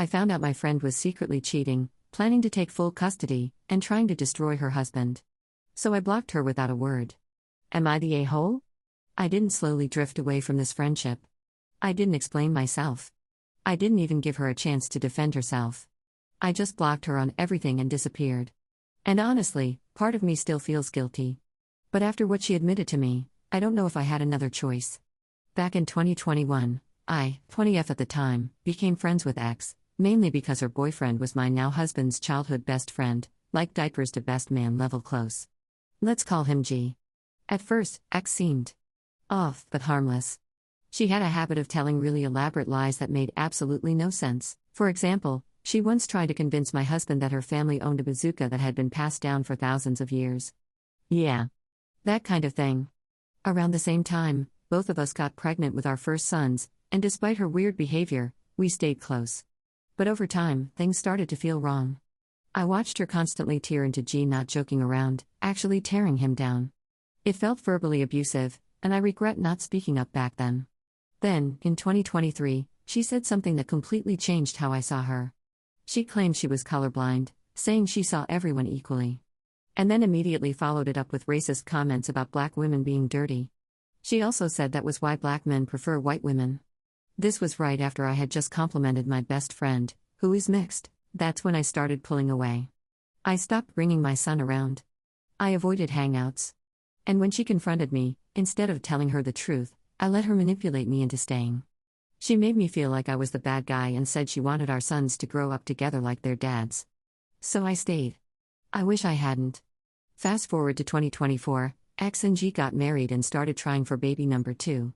I found out my friend was secretly cheating, planning to take full custody, and trying to destroy her husband. So I blocked her without a word. Am I the a-hole? I didn't slowly drift away from this friendship. I didn't explain myself. I didn't even give her a chance to defend herself. I just blocked her on everything and disappeared. And honestly, part of me still feels guilty. But after what she admitted to me, I don't know if I had another choice. Back in 2021, I, 20F at the time, became friends with X, mainly because her boyfriend was my now husband's childhood best friend, like diapers to best man level close. Let's call him G. At first, X seemed off, but harmless. She had a habit of telling really elaborate lies that made absolutely no sense. For example, she once tried to convince my husband that her family owned a bazooka that had been passed down for thousands of years. Yeah. That kind of thing. Around the same time, both of us got pregnant with our first sons, and despite her weird behavior, we stayed close. But over time, things started to feel wrong. I watched her constantly tear into G, not joking around, actually tearing him down. It felt verbally abusive, and I regret not speaking up back then. Then, in 2023, she said something that completely changed how I saw her. She claimed she was colorblind, saying she saw everyone equally. And then immediately followed it up with racist comments about black women being dirty. She also said that was why black men prefer white women. This was right after I had just complimented my best friend, who is mixed. That's when I started pulling away. I stopped bringing my son around. I avoided hangouts. And when she confronted me, instead of telling her the truth, I let her manipulate me into staying. She made me feel like I was the bad guy and said she wanted our sons to grow up together like their dads. So I stayed. I wish I hadn't. Fast forward to 2024, X and G got married and started trying for baby number 2.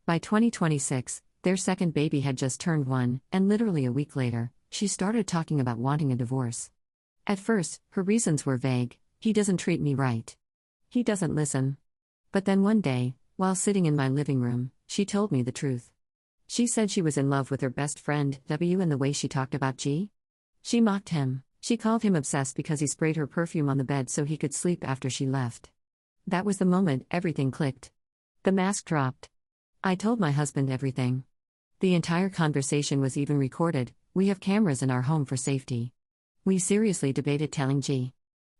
By 2026, their second baby had just turned 1, and literally a week later, she started talking about wanting a divorce. At first, her reasons were vague: he doesn't treat me right. He doesn't listen. But then one day, while sitting in my living room, she told me the truth. She said she was in love with her best friend, W, and the way she talked about G. She mocked him. She called him obsessed because he sprayed her perfume on the bed so he could sleep after she left. That was the moment everything clicked. The mask dropped. I told my husband everything. The entire conversation was even recorded. We have cameras in our home for safety. We seriously debated telling G.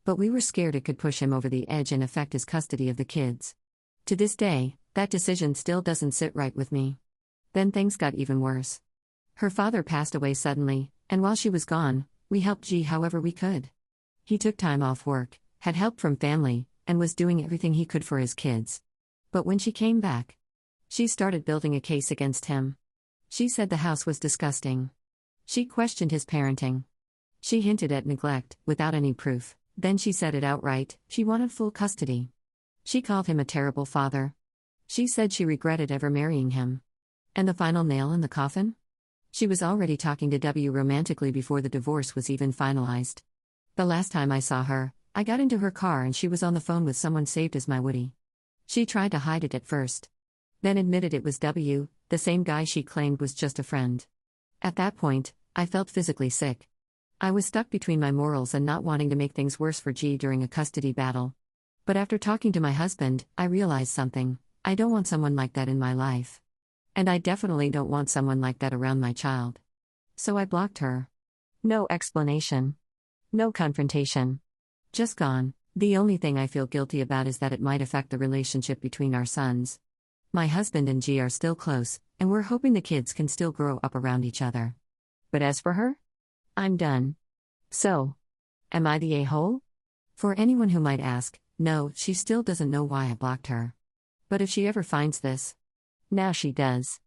But we were scared it could push him over the edge and affect his custody of the kids. To this day, that decision still doesn't sit right with me. Then things got even worse. Her father passed away suddenly, and while she was gone, we helped G however we could. He took time off work, had help from family, and was doing everything he could for his kids. But when she came back, she started building a case against him. She said the house was disgusting. She questioned his parenting. She hinted at neglect, without any proof. Then she said it outright: she wanted full custody. She called him a terrible father. She said she regretted ever marrying him. And the final nail in the coffin? She was already talking to W romantically before the divorce was even finalized. The last time I saw her, I got into her car and she was on the phone with someone saved as my Woody. She tried to hide it at first. Then admitted it was W, the same guy she claimed was just a friend. At that point, I felt physically sick. I was stuck between my morals and not wanting to make things worse for G during a custody battle. But after talking to my husband, I realized something: I don't want someone like that in my life. And I definitely don't want someone like that around my child. So I blocked her. No explanation. No confrontation. Just gone. The only thing I feel guilty about is that it might affect the relationship between our sons. My husband and G are still close, and we're hoping the kids can still grow up around each other. But as for her, I'm done. So, am I the a-hole? For anyone who might ask, no, she still doesn't know why I blocked her. But if she ever finds this, now she does.